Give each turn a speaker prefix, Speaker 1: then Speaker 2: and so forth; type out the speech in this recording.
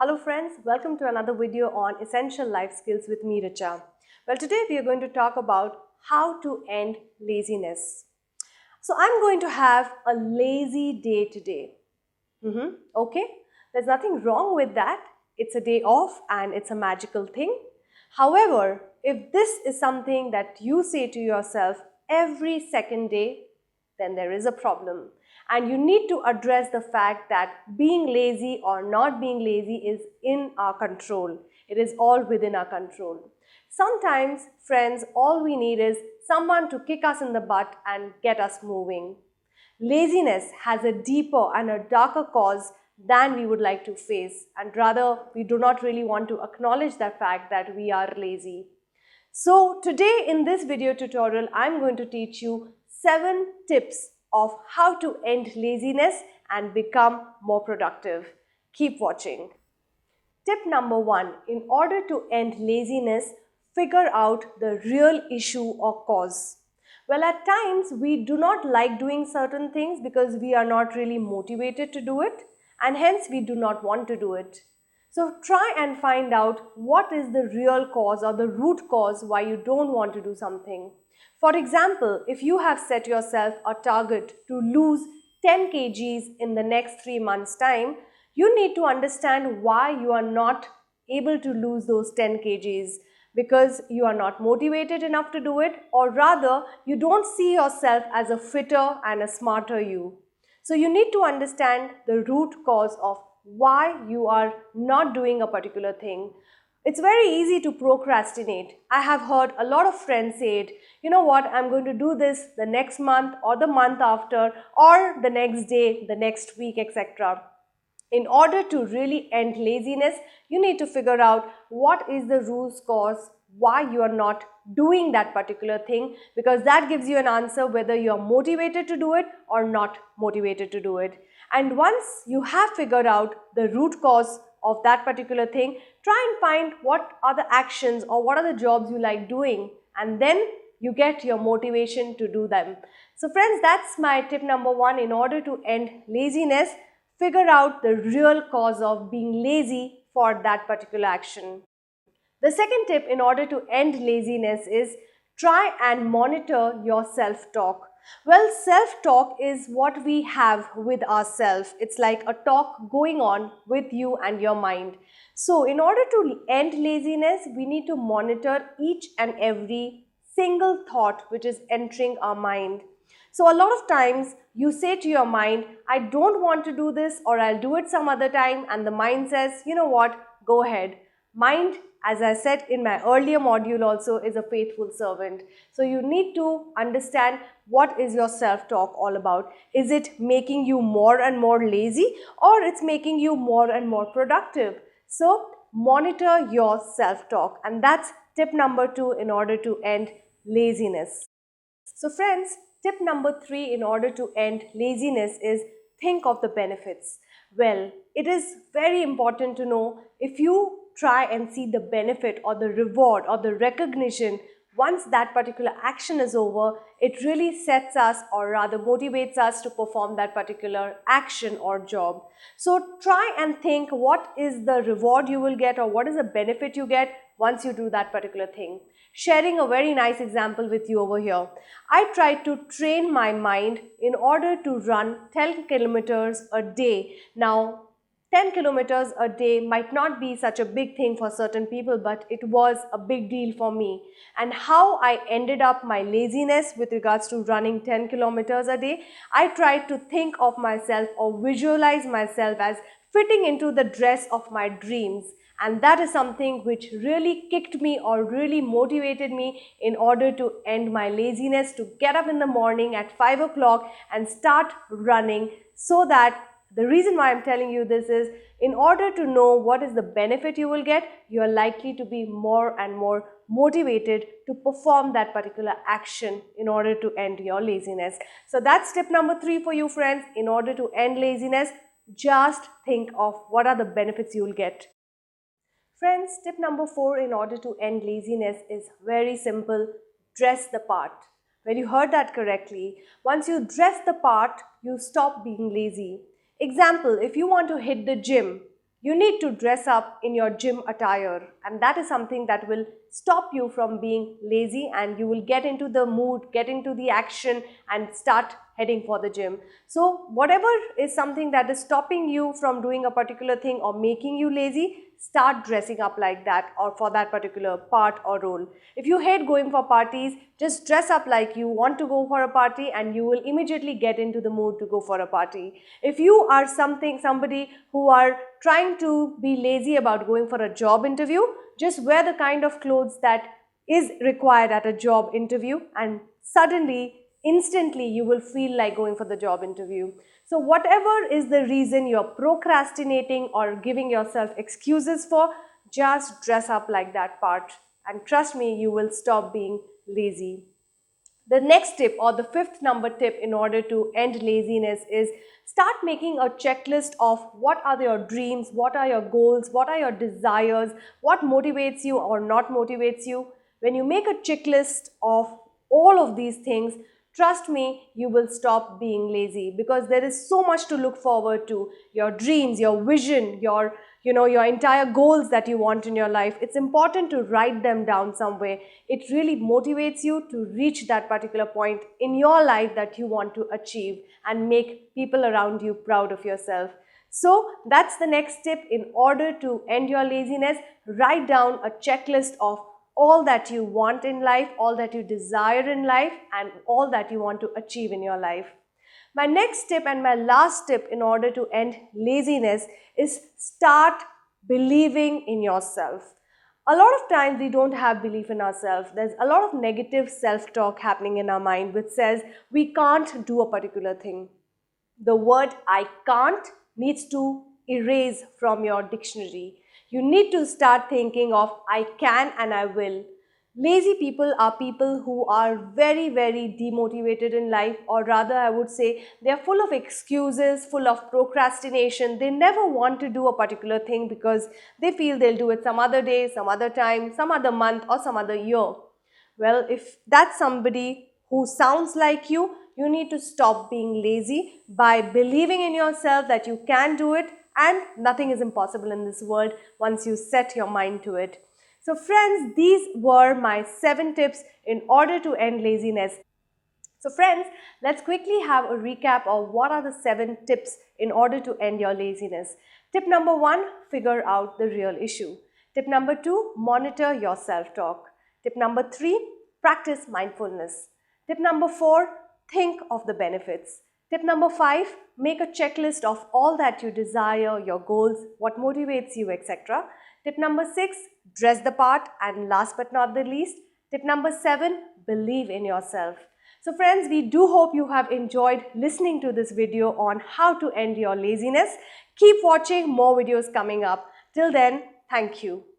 Speaker 1: Hello friends, welcome to another video on Essential Life Skills with me, Richa. Well, today we are going to talk about how to end laziness. So I'm going to have a lazy day today. Okay, there's nothing wrong with that. It's a day off and it's a magical thing. However, if this is something that you say to yourself every second day, then there is a problem. And you need to address the fact that being lazy or not being lazy is in our control. It is all within our control. Sometimes, friends, all we need is someone to kick us in the butt and get us moving. Laziness has a deeper and a darker cause than we would like to face, and rather, we do not really want to acknowledge the fact that we are lazy. So, today in this video tutorial, I'm going to teach you 7 tips of how to end laziness and become more productive. Keep watching. Tip number 1, in order to end laziness, figure out the real issue or cause. Well, at times we do not like doing certain things because we are not really motivated to do it, and hence we do not want to do it. So try and find out what is the real cause or the root cause why you don't want to do something. For example, if you have set yourself a target to lose 10 kgs in the next 3 months' time, you need to understand why you are not able to lose those 10 kgs, because you are not motivated enough to do it, or rather you don't see yourself as a fitter and a smarter you. So you need to understand the root cause of why you are not doing a particular thing. It's very easy to procrastinate. I have heard a lot of friends say it, you know what, I'm going to do this the next month or the month after or the next day, the next week, etc. In order to really end laziness, you need to figure out what is the root cause why you are not doing that particular thing, because that gives you an answer whether you are motivated to do it or not motivated to do it. And once you have figured out the root cause of that particular thing, try and find what are the actions or what are the jobs you like doing, and then you get your motivation to do them. So friends, that's my tip number 1. In order to end laziness, figure out the real cause of being lazy for that particular action. The second tip in order to end laziness is try and monitor your self-talk. Well, self-talk is what we have with ourselves. It's like a talk going on with you and your mind. So in order to end laziness, we need to monitor each and every single thought which is entering our mind. So a lot of times you say to your mind, I don't want to do this, or I'll do it some other time, and the mind says, you know what, go ahead. Mind, as I said in my earlier module also, is a faithful servant. So you need to understand what is your self-talk all about. Is it making you more and more lazy, or it's making you more and more productive? So monitor your self-talk, and that's tip number 2 in order to end laziness. So friends, tip number 3 in order to end laziness is think of the benefits. Well, it is very important to know, if you try and see the benefit or the reward or the recognition once that particular action is over, it really sets us, or rather motivates us to perform that particular action or job. So try and think what is the reward you will get, or what is the benefit you get once you do that particular thing. Sharing a very nice example with you over here. I tried to train my mind in order to run 10 kilometers a day. Now, 10 kilometers a day might not be such a big thing for certain people, but it was a big deal for me. And how I ended up my laziness with regards to running 10 kilometers a day, I tried to think of myself or visualize myself as fitting into the dress of my dreams. And that is something which really kicked me or really motivated me in order to end my laziness, to get up in the morning at 5 o'clock and start running. So that the reason why I'm telling you this is, in order to know what is the benefit you will get, you are likely to be more and more motivated to perform that particular action in order to end your laziness. So that's tip number 3 for you friends. In order to end laziness, just think of what are the benefits you will get. Friends, tip number 4 in order to end laziness is very simple: dress the part. Well, you heard that correctly. Once you dress the part, you stop being lazy. Example, if you want to hit the gym, you need to dress up in your gym attire, and that is something that will stop you from being lazy, and you will get into the mood, get into the action, and start heading for the gym. So whatever is something that is stopping you from doing a particular thing or making you lazy, start dressing up like that or for that particular part or role. If you hate going for parties, just dress up like you want to go for a party, and you will immediately get into the mood to go for a party. If you are somebody who are trying to be lazy about going for a job interview, just wear the kind of clothes that is required at a job interview, and suddenly, instantly, you will feel like going for the job interview. So whatever is the reason you're procrastinating or giving yourself excuses for, just dress up like that part, and trust me, you will stop being lazy. The next tip, or the fifth number tip in order to end laziness, is start making a checklist of what are your dreams, what are your goals, what are your desires, what motivates you or not motivates you. When you make a checklist of all of these things, trust me, you will stop being lazy, because there is so much to look forward to. Your dreams, your vision, your entire goals that you want in your life. It's important to write them down somewhere. It really motivates you to reach that particular point in your life that you want to achieve, and make people around you proud of yourself. So that's the next tip. In order to end your laziness, write down a checklist of all that you want in life, all that you desire in life, and all that you want to achieve in your life. My next tip and my last tip in order to end laziness is start believing in yourself. A lot of times we don't have belief in ourselves. There's a lot of negative self-talk happening in our mind which says we can't do a particular thing. The word I can't needs to erase from your dictionary. You need to start thinking of I can and I will. Lazy people are people who are very, very demotivated in life, or rather, I would say they are full of excuses, full of procrastination. They never want to do a particular thing because they feel they'll do it some other day, some other time, some other month, or some other year. Well, if that's somebody who sounds like you need to stop being lazy by believing in yourself that you can do it, and nothing is impossible in this world once you set your mind to it. So friends, these were my 7 tips in order to end laziness. So friends, let's quickly have a recap of what are the 7 tips in order to end your laziness. Tip number 1, figure out the real issue. Tip number 2, monitor your self-talk. Tip number 3, practice mindfulness. Tip number 4, think of the benefits. Tip number 5, make a checklist of all that you desire, your goals, what motivates you, etc. Tip number 6, dress the part. And last but not the least, tip number 7, believe in yourself. So friends, we do hope you have enjoyed listening to this video on how to end your laziness. Keep watching, more videos coming up. Till then, thank you.